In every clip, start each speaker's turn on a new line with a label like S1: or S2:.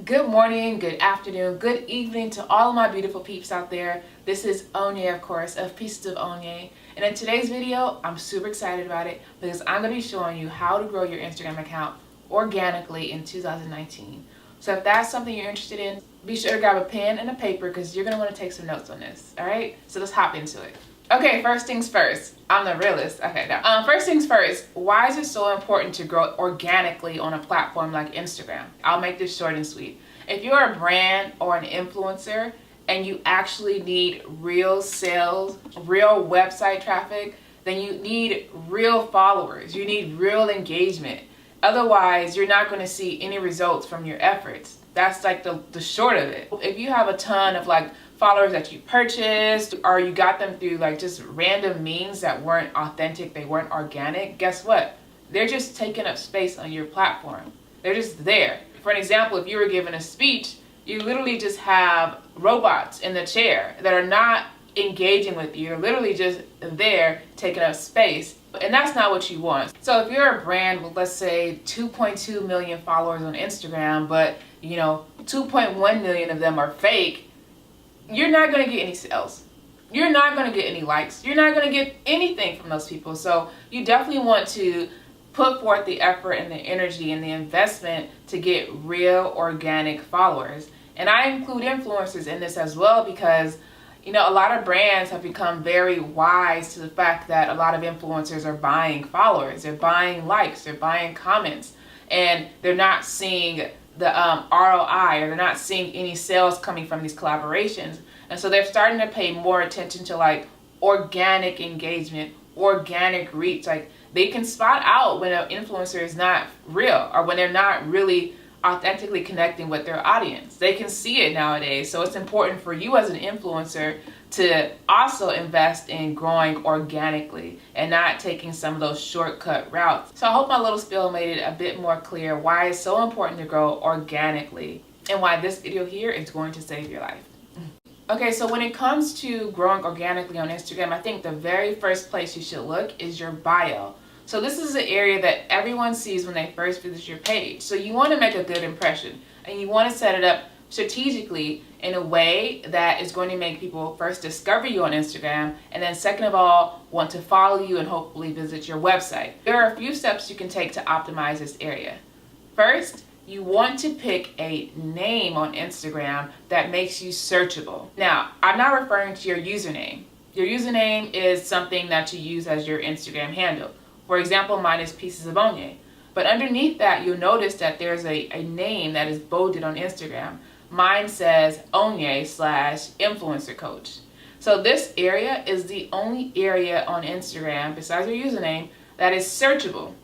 S1: Good morning, good afternoon, good evening to all of my beautiful peeps out there. This is Onye, of course, of Pieces of Onye. And in today's video, I'm super excited about it because I'm going to be showing you how to grow your Instagram account organically in 2019. So if that's something you're interested in, be sure to grab a pen and a paper because you're going to want to take some notes on this. All right, so let's hop into it. Okay, first things first. I'm the realist. Okay, now, first things first, why is it so important to grow organically on a platform like Instagram? I'll make this short and sweet. If you're a brand or an influencer and you actually need real sales, real website traffic, then you need real followers. You need real engagement. Otherwise, you're not going to see any results from your efforts. That's like the short of it. If you have a ton of followers that you purchased or you got them through just random means that weren't authentic, they weren't organic, guess what? They're just taking up space on your platform. They're just there. For an example, if you were giving a speech, you literally just have robots in the chair that are not engaging with you. You're literally just there taking up space. And that's not what you want. So if you're a brand with, let's say, 2.2 million followers on Instagram, but 2.1 million of them are fake, you're not going to get any sales. You're not going to get any likes. You're not going to get anything from those people. So you definitely want to put forth the effort and the energy and the investment to get real organic followers. And I include influencers in this as well because a lot of brands have become very wise to the fact that a lot of influencers are buying followers, they're buying likes, they're buying comments, and they're not seeing the ROI, or they're not seeing any sales coming from these collaborations. And so they're starting to pay more attention to organic engagement, organic reach. They can spot out when an influencer is not real or when they're not really authentically connecting with their audience. They can see it nowadays. So it's important for you as an influencer to also invest in growing organically and not taking some of those shortcut routes. So I hope my little spiel made it a bit more clear why it's so important to grow organically and why this video here is going to save your life. Okay, so when it comes to growing organically on Instagram, I think the very first place you should look is your bio. So this is the area that everyone sees when they first visit your page. So you want to make a good impression and you want to set it up strategically in a way that is going to make people first discover you on Instagram and then second of all want to follow you and hopefully visit your website. There are a few steps you can take to optimize this area. First, you want to pick a name on Instagram that makes you searchable. Now, I'm not referring to your username. Your username is something that you use as your Instagram handle. For example, mine is Pieces of Onye. But underneath that, you'll notice that there's a name that is bolded on Instagram. Mine says Onye/influencer coach. So this area is the only area on Instagram, besides your username, that is searchable.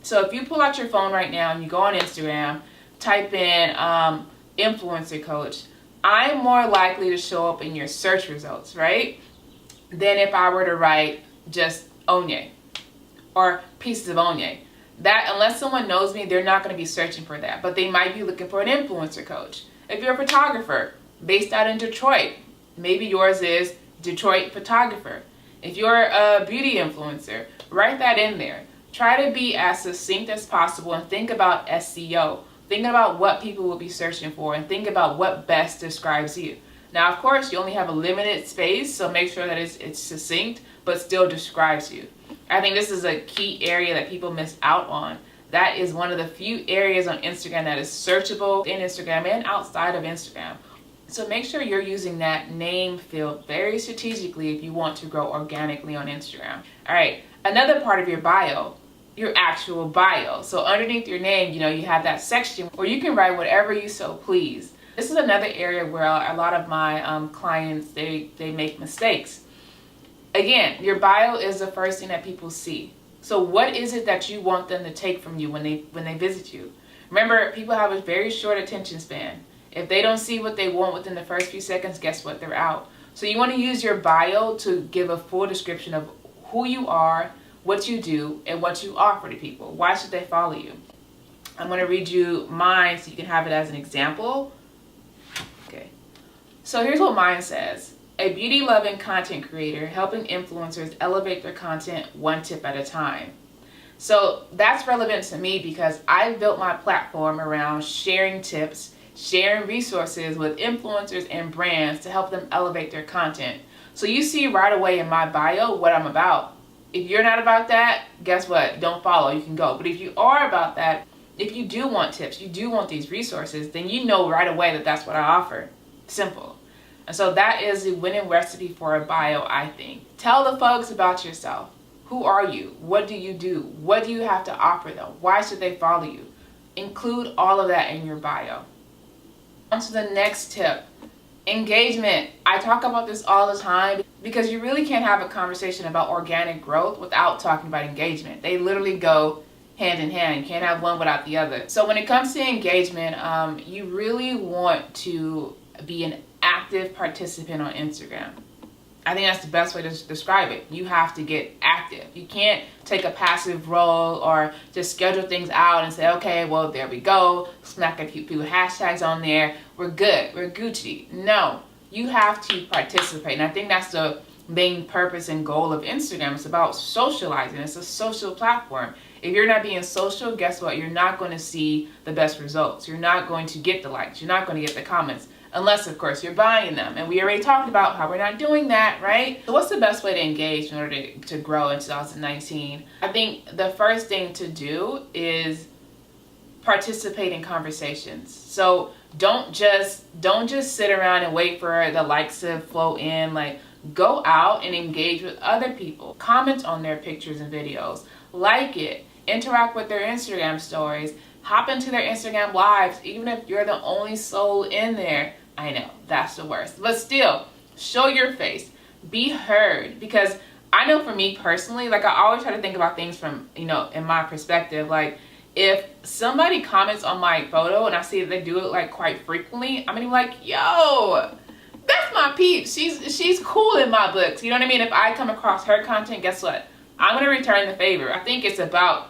S1: So if you pull out your phone right now and you go on Instagram, type in influencer coach, I'm more likely to show up in your search results, right? Than if I were to write just Onye or Pieces of Onye. That, unless someone knows me, they're not going to be searching for that, but they might be looking for an influencer coach. If you're a photographer based out in Detroit, maybe yours is Detroit photographer. If you're a beauty influencer, write that in there. Try to be as succinct as possible and think about SEO. Think about what people will be searching for and think about what best describes you. Now, of course, you only have a limited space, so make sure that it's succinct but still describes you. I think this is a key area that people miss out on. That is one of the few areas on Instagram that is searchable in Instagram and outside of Instagram. So make sure you're using that name field very strategically if you want to grow organically on Instagram. All right, another part of your bio, your actual bio. So underneath your name, you have that section where you can write whatever you so please. This is another area where a lot of my clients, they make mistakes. Again, your bio is the first thing that people see. So what is it that you want them to take from you when they visit you? Remember, people have a very short attention span. If they don't see what they want within the first few seconds, guess what? They're out. So you want to use your bio to give a full description of who you are, what you do, and what you offer to people. Why should they follow you? I'm going to read you mine so you can have it as an example. Okay. So here's what mine says. A beauty-loving content creator helping influencers elevate their content one tip at a time. So that's relevant to me because I built my platform around sharing tips, sharing resources with influencers and brands to help them elevate their content. So you see right away in my bio what I'm about. If you're not about that, guess what? Don't follow, you can go. But if you are about that, if you do want tips, you do want these resources, then you know right away that that's what I offer. Simple. And so that is the winning recipe for a bio, I think. Tell the folks about yourself. Who are you? What do you do? What do you have to offer them? Why should they follow you? Include all of that in your bio. On to the next tip. Engagement. I talk about this all the time because you really can't have a conversation about organic growth without talking about engagement. They literally go hand in hand. You can't have one without the other. So when it comes to engagement, you really want to be an active participant on Instagram. I think that's the best way to describe it. You have to get active. You can't take a passive role or just schedule things out and say, okay, well, there we go. Smack a few hashtags on there. We're good. We're Gucci. No, you have to participate. And I think that's the main purpose and goal of Instagram. It's about socializing. It's a social platform. If you're not being social, guess what? You're not going to see the best results. You're not going to get the likes. You're not going to get the comments. Unless, of course, you're buying them. And we already talked about how we're not doing that, right? So what's the best way to engage in order to grow in 2019? I think the first thing to do is participate in conversations. So don't just sit around and wait for the likes to flow in. Like, go out and engage with other people. Comment on their pictures and videos. Like it. Interact with their Instagram stories. Hop into their Instagram lives, even if you're the only soul in there. I know, that's the worst. But still, show your face. Be heard. Because I know for me personally, like I always try to think about things from, in my perspective. Like if somebody comments on my photo and I see that they do it like quite frequently, I'm gonna be like, yo, that's my peep. She's cool in my books. You know what I mean? If I come across her content, guess what? I'm gonna return the favor. I think it's about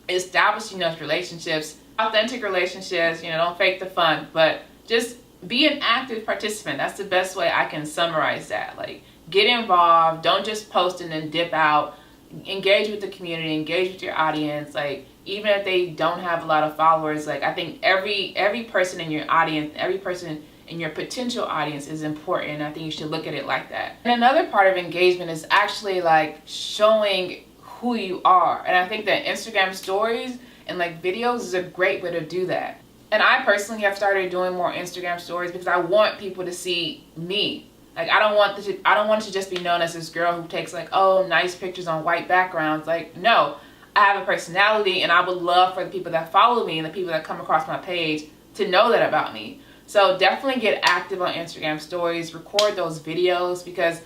S1: establishing those relationships, authentic relationships, don't fake the fun, but just be an active participant. That's the best way I can summarize that. Like, get involved. Don't just post and then dip out. Engage with the community, engage with your audience. Like, even if they don't have a lot of followers, like I think every person in your audience, every person in your potential audience is important. I think you should look at it like that. And another part of engagement is actually like showing who you are. And I think that Instagram stories and like videos is a great way to do that. And I personally have started doing more Instagram stories because I want people to see me. Like I don't want it to just be known as this girl who takes like, oh, nice pictures on white backgrounds. Like, no, I have a personality and I would love for the people that follow me and the people that come across my page to know that about me. So definitely get active on Instagram stories, record those videos, because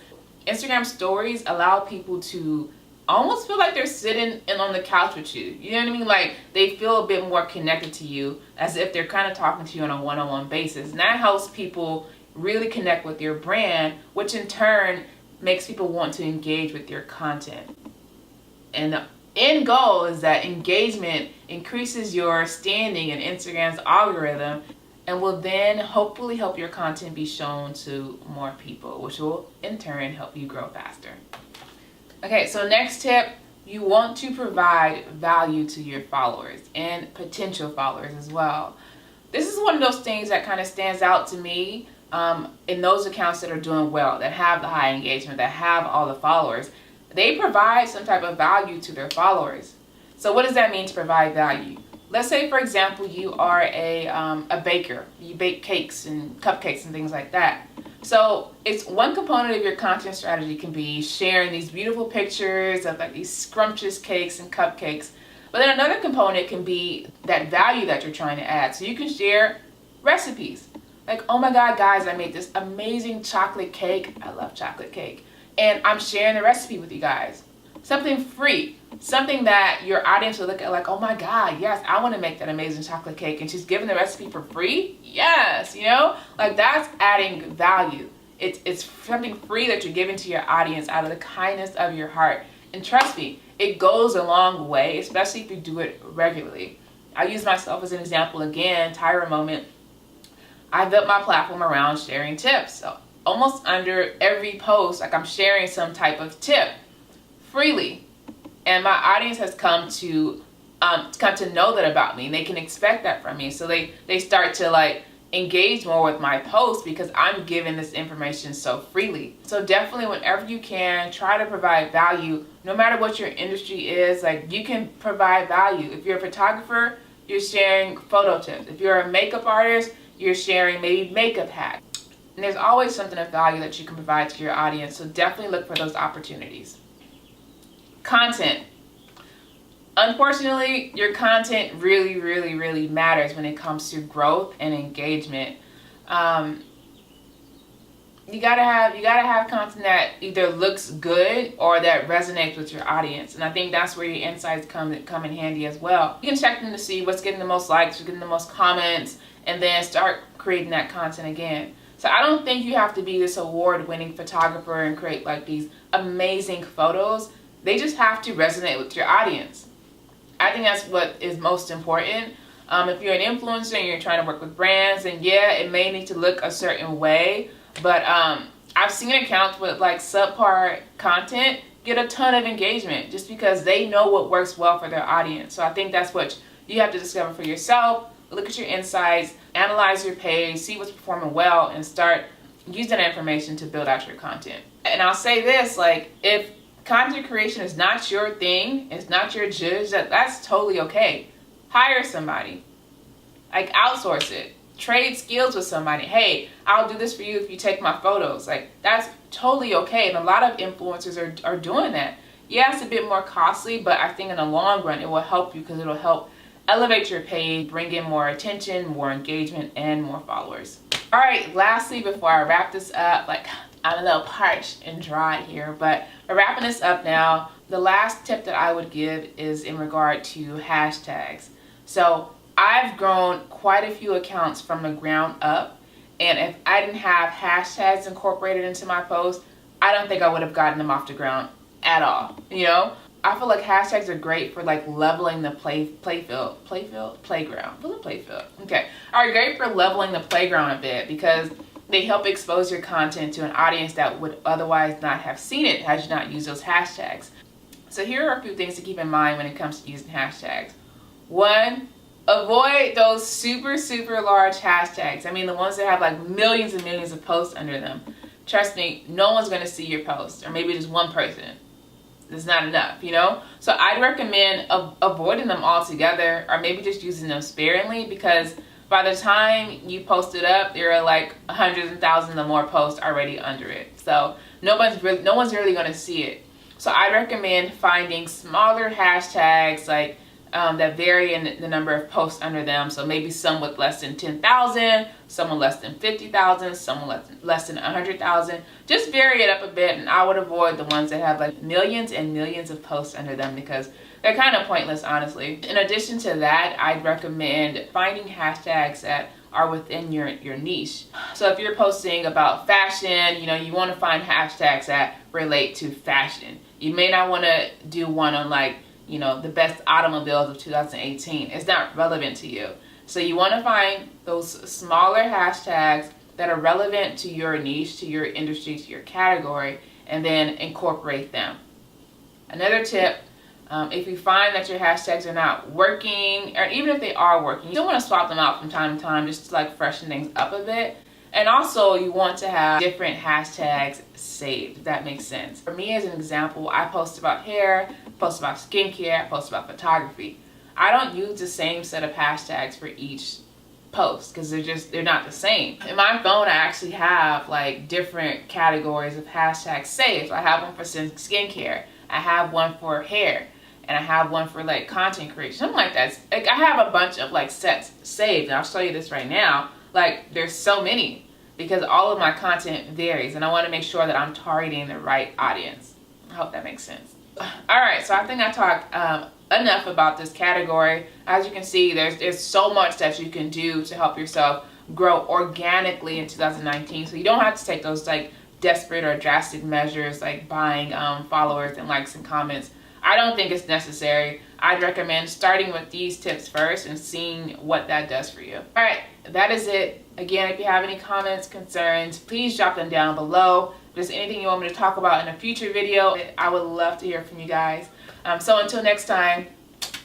S1: Instagram stories allow people to almost feel like they're sitting in on the couch with you. You know what I mean? Like they feel a bit more connected to you, as if they're kind of talking to you on a one-on-one basis. And that helps people really connect with your brand, which in turn makes people want to engage with your content. And the end goal is that engagement increases your standing in Instagram's algorithm and will then hopefully help your content be shown to more people, which will in turn help you grow faster. Okay, so next tip, you want to provide value to your followers and potential followers as well. This is one of those things that kind of stands out to me in those accounts that are doing well, that have the high engagement, that have all the followers. They provide some type of value to their followers. So what does that mean to provide value? Let's say, for example, you are a baker. You bake cakes and cupcakes and things like that. So it's one component of your content strategy can be sharing these beautiful pictures of like these scrumptious cakes and cupcakes. But then another component can be that value that you're trying to add. So you can share recipes. Like, oh my God, guys, I made this amazing chocolate cake. I love chocolate cake. And I'm sharing the recipe with you guys. Something free. Something that your audience will look at like, oh my God, yes, I want to make that amazing chocolate cake. And she's giving the recipe for free? Yes, like that's adding value. It's something free that you're giving to your audience out of the kindness of your heart. And trust me, it goes a long way, especially if you do it regularly. I use myself as an example again, Tyra moment. I built my platform around sharing tips. So almost under every post, like I'm sharing some type of tip freely. And my audience has come to know that about me, and they can expect that from me. So they start to like engage more with my posts because I'm giving this information so freely. So definitely whenever you can, try to provide value. No matter what your industry is, like, you can provide value. If you're a photographer, you're sharing photo tips. If you're a makeup artist, you're sharing maybe makeup hacks. And there's always something of value that you can provide to your audience, so definitely look for those opportunities. Content. Unfortunately, your content really matters when it comes to growth and engagement. You gotta have content that either looks good or that resonates with your audience, and I think that's where your insights come in handy as well. You can check them to see what's getting the most likes, what's getting the most comments, and then start creating that content again. So I don't think you have to be this award-winning photographer and create like these amazing photos. They just have to resonate with your audience. I think that's what is most important. If you're an influencer and you're trying to work with brands, then yeah, it may need to look a certain way. But I've seen accounts with like subpar content get a ton of engagement just because they know what works well for their audience. So I think that's what you have to discover for yourself. Look at your insights, analyze your page, see what's performing well, and start using that information to build out your content. And I'll say this, like, if content creation is not your thing, it's not your judge, that's totally okay. Hire somebody. Like, outsource it. Trade skills with somebody. Hey, I'll do this for you if you take my photos. Like, that's totally okay. And a lot of influencers are doing that. Yeah, it's a bit more costly, but I think in the long run it will help you because it'll help elevate your page, bring in more attention, more engagement, and more followers. All right, lastly, before I wrap this up, like, I'm a little parched and dry here, but we're wrapping this up now. The last tip that I would give is in regard to hashtags. So I've grown quite a few accounts from the ground up, and if I didn't have hashtags incorporated into my posts, I don't think I would have gotten them off the ground at all. You know, I feel like hashtags are great for like leveling the playground. Okay, are great for leveling the playground a bit because they help expose your content to an audience that would otherwise not have seen it had you not used those hashtags. So here are a few things to keep in mind when it comes to using hashtags. One, avoid those super large hashtags. I mean, the ones that have like millions and millions of posts under them. Trust me, no one's going to see your post, or maybe just one person. It's not enough, you know? So I'd recommend avoiding them altogether, or maybe just using them sparingly, because by the time you post it up, there are like hundreds and thousands of more posts already under it. So no one's really going to see it. So I recommend finding smaller hashtags like that vary in the number of posts under them. So maybe some with less than 10,000, some with less than 50,000, some with less than 100,000. Just vary it up a bit, and I would avoid the ones that have like millions and millions of posts under them because they're kind of pointless, honestly. In addition to that, I'd recommend finding hashtags that are within your niche. So if you're posting about fashion, you know, you want to find hashtags that relate to fashion. You may not want to do one on like, you know, the best automobiles of 2018. It's not relevant to you. So you want to find those smaller hashtags that are relevant to your niche, to your industry, to your category, and then incorporate them. Another tip, if you find that your hashtags are not working, or even if they are working, you still want to swap them out from time to time just to like freshen things up a bit. And also you want to have different hashtags saved, if that makes sense. For me, as an example, I post about hair, post about skincare, post about photography. I don't use the same set of hashtags for each post because they're not the same. In my phone, I actually have like different categories of hashtags saved. I have one for skincare, I have one for hair, and I have one for like content creation, something like that. Like, I have a bunch of like sets saved, and I'll show you this right now. Like, there's so many because all of my content varies, and I want to make sure that I'm targeting the right audience. I hope that makes sense. All right, so I think I talked enough about this category. As you can see, there's so much that you can do to help yourself grow organically in 2019. So you don't have to take those like desperate or drastic measures like buying followers and likes and comments. I don't think it's necessary. I'd recommend starting with these tips first and seeing what that does for you. All right, that is it. Again, if you have any comments, concerns, please drop them down below. If there's anything you want me to talk about in a future video, I would love to hear from you guys. So until next time,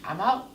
S1: I'm out.